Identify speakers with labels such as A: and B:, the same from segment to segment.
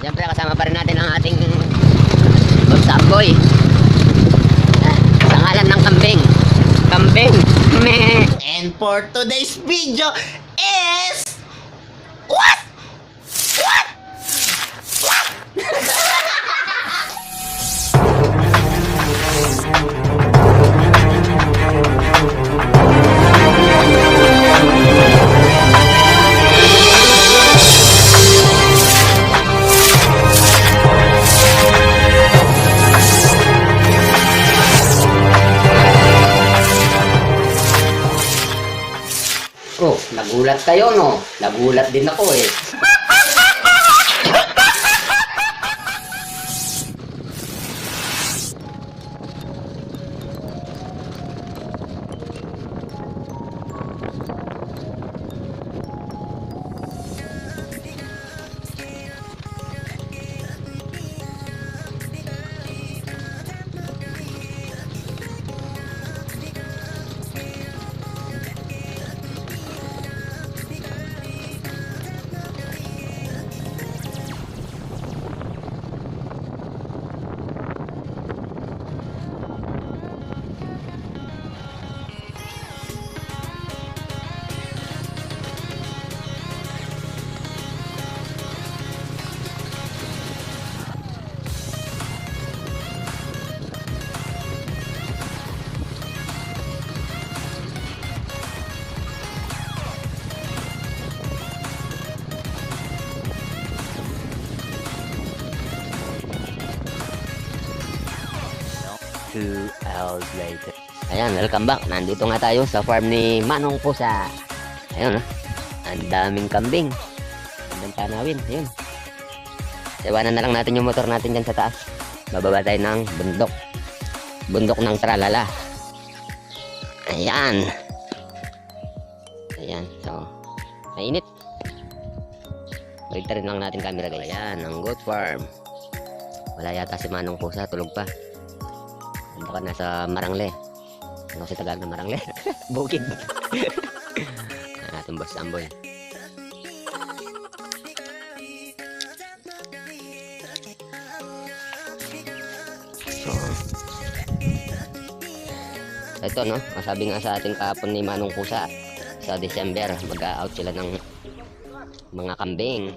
A: Siyempre kasama pa rin natin ang ating Samboy. Sa ngalan ng kambing. Kambing. Meh.
B: And for today's video is... What?
A: Oh, nagulat kayo, no? Nagulat din ako eh.
C: Two hours later.
A: Ayan, welcome back. Nandito nga tayo sa farm ni Manong Pusa. Ayun, ang daming kambing. Ang tanawin, ayun. Iwanan na lang natin yung motor natin dyan sa taas. Bababa tayo ng bundok. Bundok ng Tralala. Ayan. Ayan, so, mainit. Baligtarin lang natin camera guys. Ayan, ang goat farm. Wala yata si Manong Pusa, tulog pa. Baka nasa Marangle. Ano kasi Tagalog na Marangle? Bukid. Ang ating boss Samboy. So, ito no, sabi nga sa ating kahapon ni Manong Pusa, sa December mag-out sila ng mga kambing.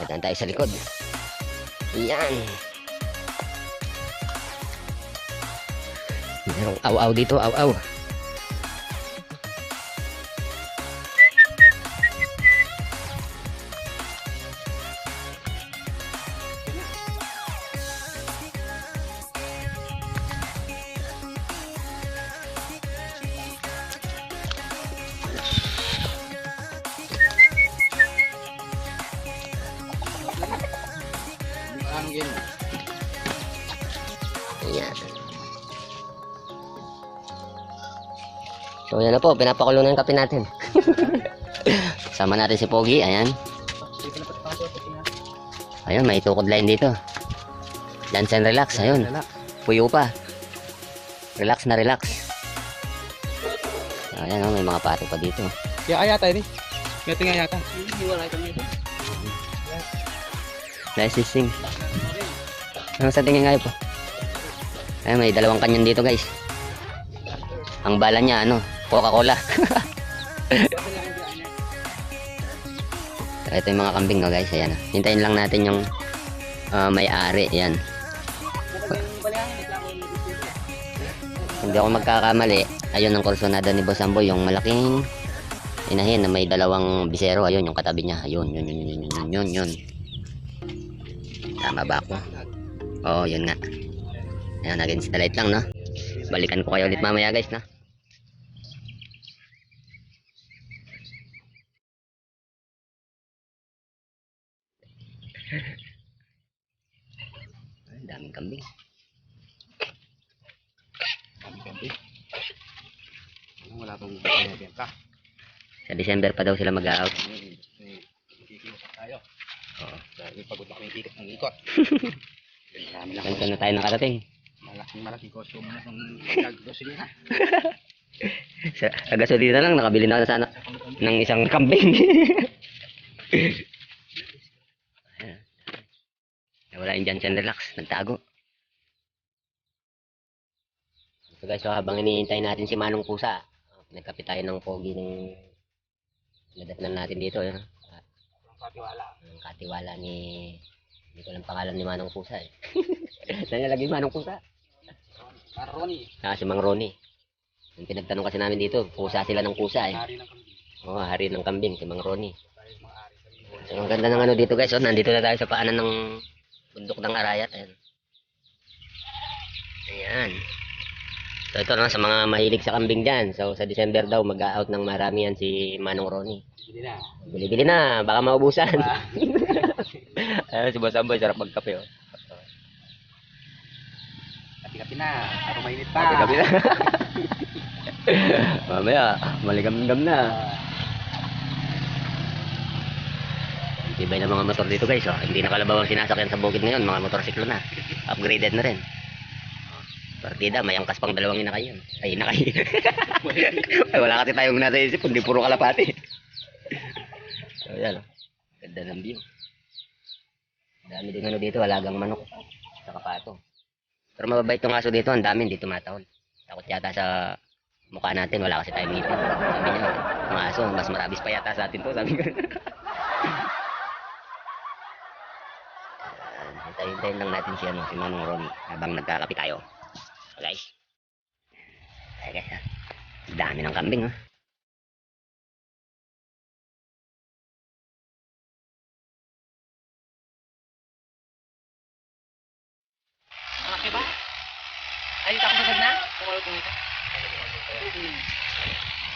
A: Dadaan tayo sa likod. Yan. Merong aw-aw dito, aw-aw. Ayan. So yan na po, pinapakulo na yung kape natin. Sama natin si Pogi, ayan. Ayun, may tukod line dito. Dance and relax, ayun. Puyo pa. Relax na relax. Ayan, may mga pato pa dito.
D: Kaya yata ini. Kaya tingnan yata. Hindi wala ito nito.
A: Nice sing. Ano sa tingin nga po? Ay, may dalawang kanyan dito guys. Ang bala niya ano, Coca-Cola. Ito yung mga kambing no guys, ayan. Hintayin lang natin yung may-ari, yan. Hindi ako magkakamali, ayun ang kursunada ni Boss Samboy, yung malaking inahin na may dalawang bisero, ayun yung katabi niya, ayun, yun. Tama ba ako? Oo, yun nga. Ayan, nag-installate lang, no? Balikan ko kayo ulit mamaya, guys, no? Ang daming kambing.
D: Wala pang binibenta.
A: Sa December pa daw sila mag-out.
D: Tayo. Oo. Dahil pagod na kami ikot ng ikot.
A: Saan na tayo nakarating?
D: Malaking consumo na ng gasolina.
A: Sa gasolina lang, nakabili na ako sana ng isang kambing. Ayan. Wala yung Johnson Relax, nagtago. So guys, so habang iniintay natin si Manong Pusa, nagkapit tayo ng pogi ng nadatnan natin dito. Yun. Ang katiwala ni, hindi ko lang pangalan ni Manong Pusa eh. Saan niya lagi Manong Pusa?
D: Ronnie.
A: Si Mang Ronnie. Yung pinagtanong kasi namin dito, pusa sila ng pusa eh.
D: Hari ng kambing.
A: Oo, hari ng kambing, si Mang Ronnie. So, ang ganda ng ano dito guys, oh, nandito na tayo sa paanan ng bundok ng Arayat. Ayan. Ayan. So ito na sa mga mahilig sa kambing dyan. So sa December daw, mag-out ng marami yan si Manong Ronnie. Bili-bili na, baka maubusan. Ayan, si Boss Amboy, sarap magkape oh.
D: Kapi-kapi na. Para mainit pa.
A: Kape-kape na. Mamaya, maligam-gam na. Tibay na mga motor dito guys, oh. Hindi na kalabaw ang sinasakyan sa bukid ngayon, mga motorsiklo na. Upgraded na rin. Partida, may angkas pang dalawang inakay yun. Ay, inakay. Ay, wala kasi tayong nasa isip, hindi puro kalapati. So, yan, oh. Ganda ng view. Dami din ano dito, alagang manok. Sa kapato. Pero mababait yung aso dito, ang dami hindi tumatawid. Takot yata sa mukha natin, wala kasi tayong ngipin. Sabi niya, mga aso, mas marabis pa yata sa atin to, sabi ko. Hintayin lang natin si Manong Ronnie habang nagkakapi tayo. Guys. Ay guys, dami ng kambing ha.
D: Okay ba? Ay, tako sagad na?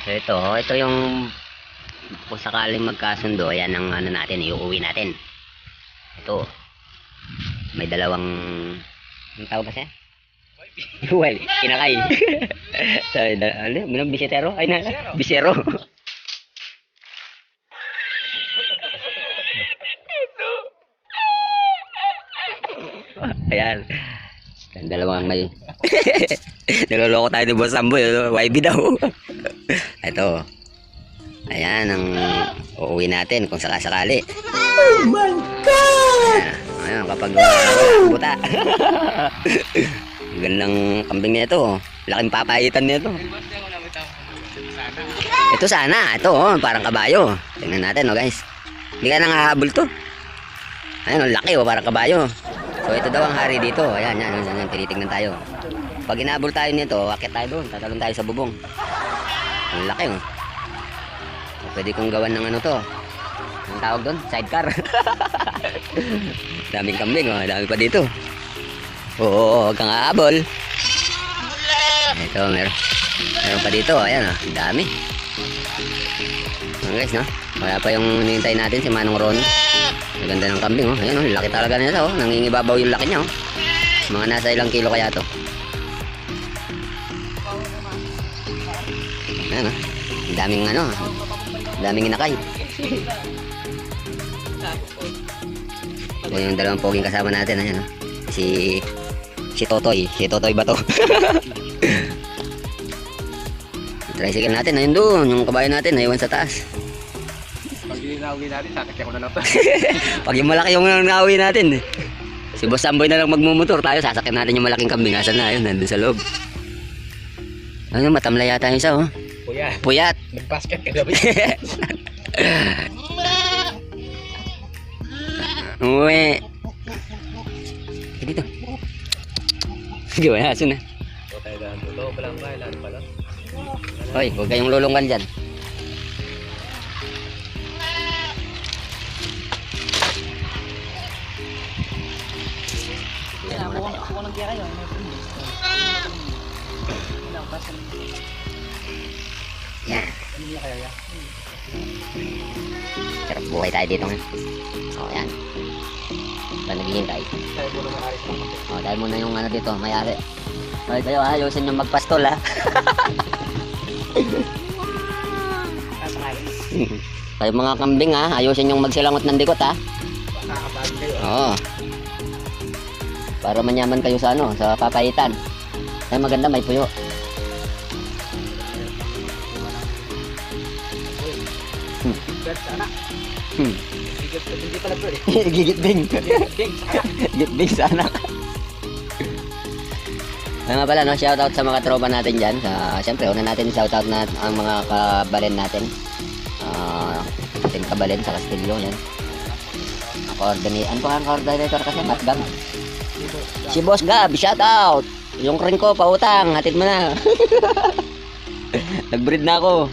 A: So ito yung kung sakaling magkasundo, yan ang ano natin, iuwi natin. Ito. May dalawang ang tawag kasi? Well, kinakay. So, ano, bisetero? Ay na, bisero. Ayan. Ang dalawang may naloloko tayo ni Boss Amboy, YB daw. Ito. Ayan ang uuwi natin kung sakasakali. Oh my God! Ayan, kapag buta. Ang gandang kambing niya ito. Laking papayitan niya ito. Ito sana. Ito oh, parang kabayo. Tingnan natin oh guys. Hindi ka nangahabol to. Ayan, ang laki oh, parang kabayo. So ito daw ang hari dito. Ayan, yan, tinitingnan tayo. Pag inahabol tayo nito, akit tayo doon. Tatalon tayo sa bubong. Ang laki oh. So, pwede kong gawan ng ano to. Ang tawag doon? Sidecar. Daming kambing oh. Dami pa dito. Oo, huwag kang aabol. Ito, meron pa dito. Ayan oh, dami. Guys, no? Wala pa yung hinihintay natin si Manong Ronnie. Ang ganda ng kambing, oh. Ayan, oh. Laki talaga nito, oh. Nangingibabaw yung laki niya, oh. Mga nasa ilang kilo kaya to. Ayan, oh. Ang daming, ano, daming inakay. Ito yung dalawang poging kasama natin, ayan, oh. Si Totoy. Si Totoy ba to? Tricycle natin, ayun doon. Yung kabayo natin, naiwan sa taas.
D: Pag nauwi natin, sasakyan ko na lang to.
A: Pag yung malaki yung nauwi natin, si Boss Amboy na lang magmumotor, tayo sasakyan natin yung malaking kambing. Asan na yun? Nandun sa loob. Ano, matamlay yata yung isa, oh.
D: Puyat.
A: Puyat.
D: Nag-basket ka gabi.
A: Uwe. Dito. Sige ba, aso na.
D: O tayo daan to. Ito, palang kailan pala.
A: Hoy, huwag kayong lulunggan dyan.
D: Ako nang kaya yun.
A: Yan. Sarap buhay tayo dito nga. O, yan. Ba naghihintay?
D: Tayo muna makari sa mga.
A: O, dahil muna yung ano dito, mayari. Hoy, kayo ha, ayusin yung magpastol ha. Kayo mga kambing ha, ayusin yung magsilangot ng dikot ha.
D: Nakakabag kayo.
A: Oo. Para manyaman kayo sa ano, sa papaitan. Ay maganda may puyo.
D: Bigat sana.
A: Hmm.
D: Bigat pa hindi pala bro eh.
A: Gigitbing.
D: Bigat sana.
A: Gitbing sa anak. Kaya nga pala, no, shoutout sa mga tropa natin dyan. Siyempre, una natin shoutout na ang mga kabalen natin. Ating kabalen sa Castillo, yan. Ano pa ang coordinator kasi? Matgang. Si Boss Gab, shoutout! Yung ring ko, pautang, hatid mo na. Nag-breed na ako.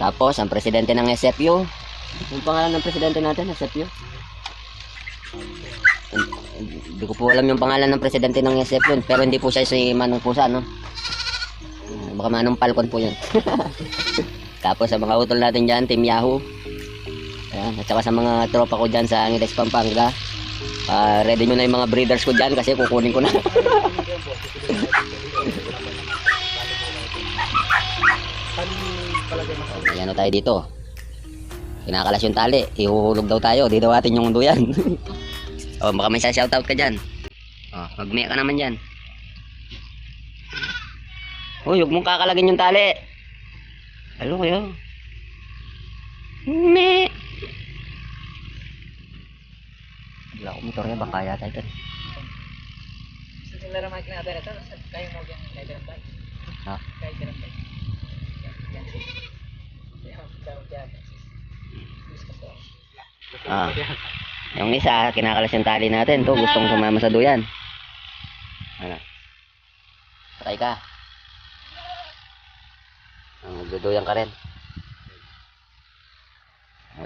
A: Tapos, ang presidente ng SFU. Yung pangalan ng presidente natin, SFU. Hindi ko po alam yung pangalan ng presidente ng SFU, pero hindi po siya si Manong Pusa, no? Baka Manong Falcon po yun. Tapos sa mga utol natin dyan, Team Yahoo. Ayan, at saka sa mga tropa ko dyan sa Angeles, Pampanga. Ready nyo na yung mga breeders ko dyan kasi kukunin ko na. Ayan o tayo dito. Kinakalas yung tali, ihuhulog daw tayo, di daw atin yung duyan. Oh, baka may shoutout ka dyan. Oh, mag-mea ka naman dyan. Uy, huwag mong kakalagin yung tali. Ano kayo? Me. Wala ko motor yan, baka yata ito.
D: Sa sila ramay kinatay na ito, kaya mo yung kaya ganapay.
A: Ha?
D: Kaya ganapay.
A: Yung isa, kinakalas yung tali natin. To, gustong sumama sa duyan. Ano? Patay ka. Magduduyan ka rin.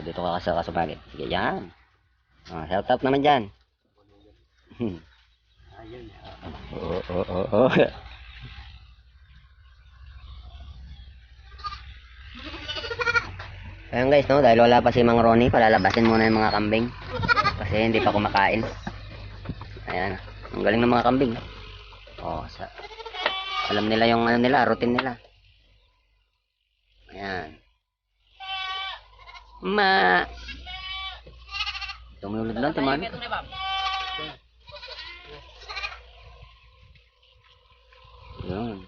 A: Dito ka sa kasumagit. Sige, yan. Shout out naman dyan. Oo. Ayan guys, no, dahil wala pa si Mang Ronnie, palalabasin muna yung mga kambing. Kasi hindi pa kumakain. Ayan, ang galing ng mga kambing. Oh, alam nila yung ano nila, routine nila. Ayan. Tumulod lang, timan. Yun.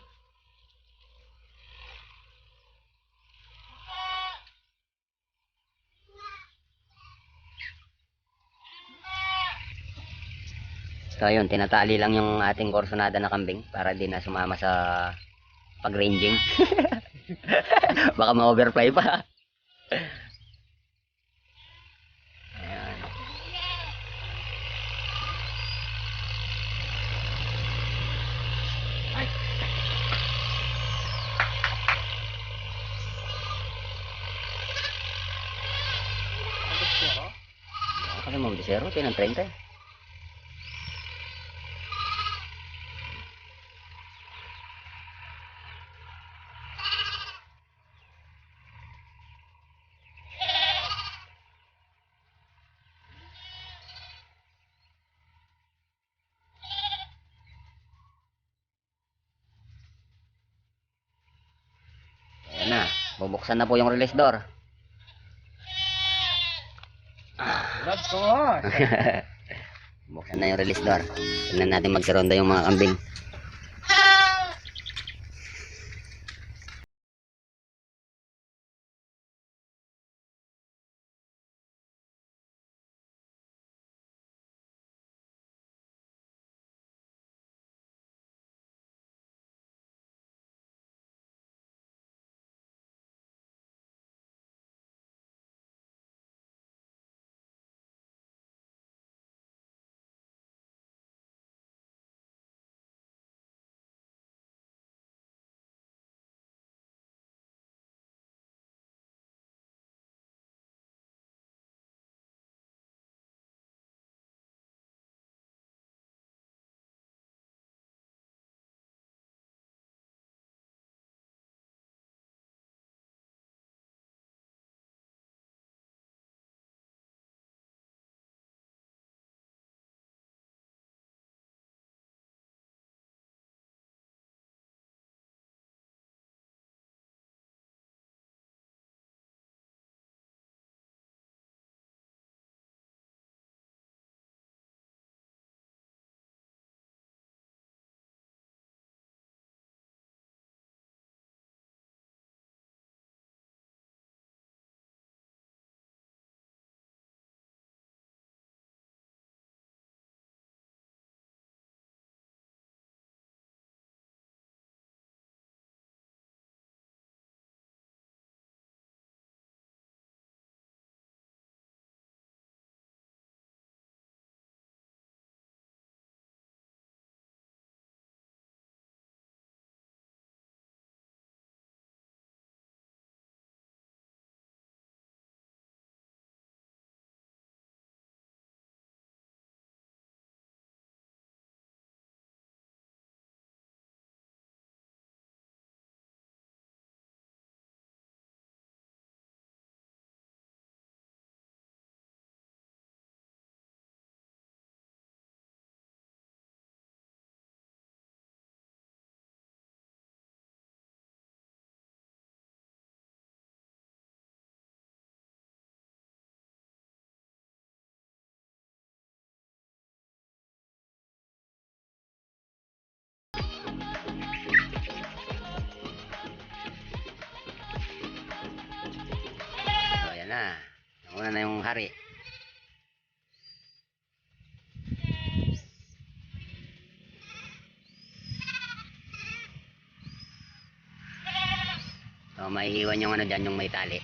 A: So yun, tinatali lang yung ating korsonada na kambing para di na sumama sa pag-ranging. Baka ma-overfly pa. Ayan. Kasi mag-desero, tinang 30. Ayan na, bubuksan na po yung release door. Buksan na yung release door. Tignan natin magsironda yung mga kambing. Na, nauna na yung hari. So, maiiwan yung ano dyan, yung may tali.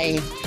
A: Bye!